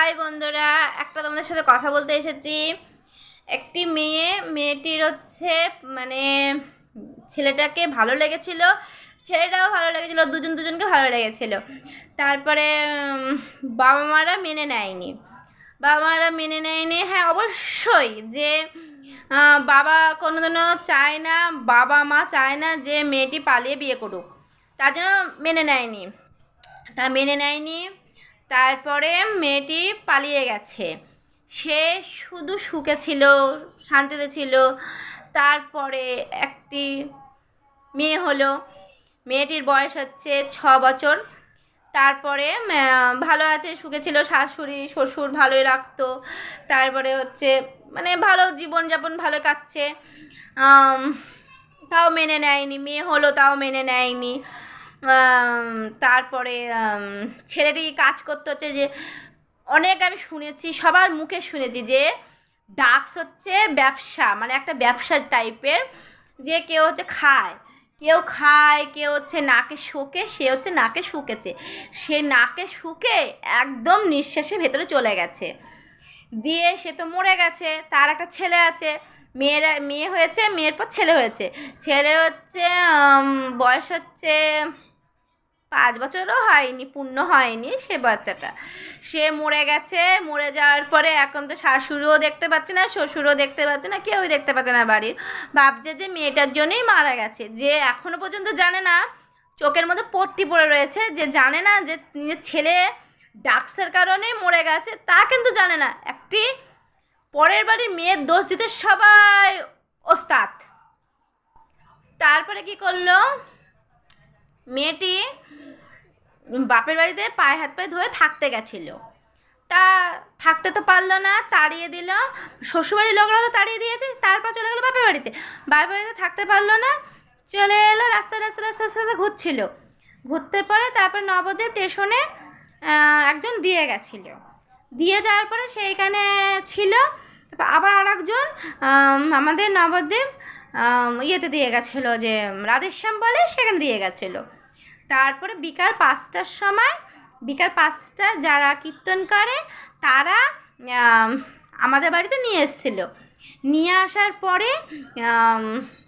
High বন্ধুরা, একটা তোমাদের সাথে কথা বলতে এসেছি। একটি মেয়েটির হচ্ছে মানে ছেলেটাকে ভালো লেগেছিল, ছেলেটাও ভালো লেগেছিল, দুজনকে ভালো লেগেছিল। তারপরে বাবা মারা মেনে নেয়নি। হ্যাঁ, অবশ্যই যে বাবা কোনোদিনও চায় না, বাবা মা চায় না যে মেয়েটি পালিয়ে বিয়ে করুক, তার জন্য মেনে নেয়নি। তারপরে মেয়েটি পালিয়ে গেছে। সে শুধু সুখে ছিল, শান্তিতে ছিল। তারপরে একটি মেয়ে হলো, মেয়েটির বয়স হচ্ছে 6 বছর। তারপরে ভালো আছে, সুখে ছিল, শাশুড়ি শ্বশুর ভালোই রাখতো। তারপরে হচ্ছে মানে ভালো জীবনযাপন ভালো কাটছে। তাও মেনে নেয়নি, মেয়ে হলো তাও মেনে নেয়নি। তারপরে ছেলেটি কাজ করতে হচ্ছে যে অনেক আমি শুনেছি, সবার মুখে শুনেছি যে ডাক্স হচ্ছে ব্যবসা, মানে একটা ব্যবসা টাইপের, যে কেউ হচ্ছে খায়, কেউ হচ্ছে নাকে শুকে, সে হচ্ছে নাকে শুকেছে, সে নাকে শুকে একদম নিঃশ্বাসের ভেতরে চলে গেছে, দিয়ে সে তো মরে গেছে। তার একটা ছেলে আছে, মেয়ে হয়েছে, মেয়ের পর ছেলে হয়েছে। ছেলে হচ্ছে বয়স হচ্ছে 5 বছরও হয়নি, পূর্ণ হয়নি সে বাচ্চাটা। সে মরে গেছে। মরে যাওয়ার পরে এখন তো শাশুড়িও দেখতে পাচ্ছে না, শ্বশুরও দেখতে পাচ্ছে না, কেউই দেখতে পাচ্ছে না বাড়ির। ভাবছে যে মেয়েটার জন্যই মারা গেছে, যে এখনো পর্যন্ত জানে না, চোখের মধ্যে পট্টি পড়ে রয়েছে, যে জানে না যে নিজের ছেলে ডাক্সের কারণেই মরে গেছে, তা কিন্তু জানে না। একটি পরের বাড়ির মেয়ের দোষ দিতে সবাই ওস্তাদ। তারপরে কি করলো, মেয়েটি বাপের বাড়িতে পায়ে হাত পায়ে ধরে থাকতে গেছিল। তা থাকতে তো পারলো না, তাড়িয়ে দিল। শ্বশুরবাড়ির লোকরা তো তাড়িয়ে দিয়েছে, তারপর চলে গেলো বাপের বাড়িতে। বাপের বাড়িতে থাকতে পারলো না, চলে এলো রাস্তায় ঘুরছিল। ঘুরতে পরে তারপর নবদ্বীপ স্টেশনে একজন দিয়ে গেছিল। দিয়ে যাওয়ার পরে সেইখানে ছিল। তারপর আবার আর একজন আমাদের নবদ্বীপ ইয়েতে দিয়ে গেছিলো, যে রাধেশ্যাম বলে, সেখানে দিয়ে গেছিলো। তারপরে বিকাল 5টার সময়, বিকাল 5টায় যারা কীর্তন করে তারা আমাদের বাড়িতে নিয়ে এসেছিলো। নিয়ে আসার পরে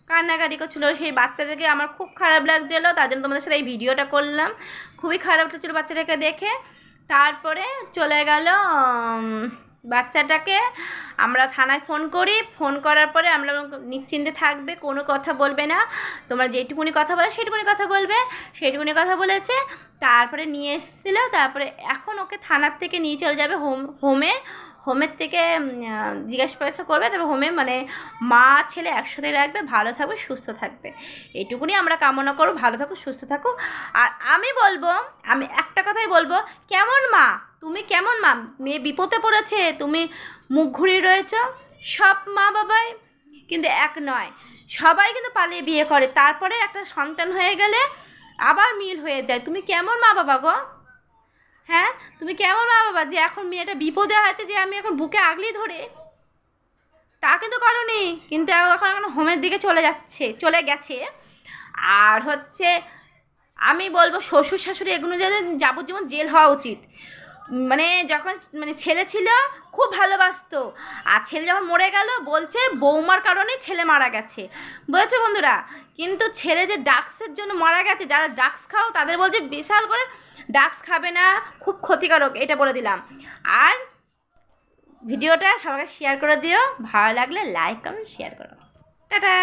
কান্নাকাটি করছিলো সেই বাচ্চাদেরকে। আমার খুব খারাপ লাগছিলো, তার জন্য তোমাদের সাথে এই ভিডিওটা করলাম। খুবই খারাপ লাগছিলো বাচ্চাটাকে দেখে। তারপরে চলে গেল বাচ্চাটাকে আমরা থানায় ফোন করি। ফোন করার পরে আমরা নিশ্চিন্তে থাকবে, কোনো কথা বলবে না, তোমরা যেটুকুনি কথা বলে সেটুকুনি কথা বলবে, সেইটুকুনি কথা বলেছে। তারপরে নিয়ে এসেছিলো। তারপরে এখন ওকে থানার থেকে নিয়ে চলে যাবে হোমের থেকে জিজ্ঞাসা করবে। তারপর হোমে মানে মা ছেলে একসাথে রাখবে, ভালো থাকবে, সুস্থ থাকবে, এইটুকুনি আমরা কামনা করবো। ভালো থাকো, সুস্থ থাকো। আর আমি একটা কথাই বলবো, কেমন মা তুমি, কেমন মা? মেয়ে বিপদে পড়েছে, তুমি মুখ ঘুরিয়ে রয়েছ। সব মা বাবাই কিন্তু এক নয়, সবাই কিন্তু পালিয়ে বিয়ে করে, তারপরে একটা সন্তান হয়ে গেলে আবার মিল হয়ে যায়। তুমি কেমন মা বাবা গো? হ্যাঁ, তুমি কেমন মা বাবা যে এখন মেয়েটা বিপদে আছে, যে আমি এখন বুকে আগলি ধরে, তা কিন্তু করনি। কিন্তু এখন হোমের দিকে চলে গেছে। আর হচ্ছে আমি বলবো শ্বশুর শাশুড়ি এগুলো যাবজ্জীবন জেল হওয়া উচিত। মানে যখন ছেলে ছিল খুব ভালোবাসতো, আর ছেলে যখন মরে গেল বলছে বৌমার কারণে ছেলে মারা গেছে, বুঝেছো বন্ধুরা? কিন্তু ছেলে যে ডাক্সের জন্য মারা গেছে, যারা ডাক্স খাও তাদের বলছে বিশাল করে ডাক্স খাবে না, খুব ক্ষতিকারক, এটা বলে দিলাম। আর ভিডিওটা সবাইকে শেয়ার করে দিও, ভালো লাগলে লাইক কমেন্ট শেয়ার করো। টাটা।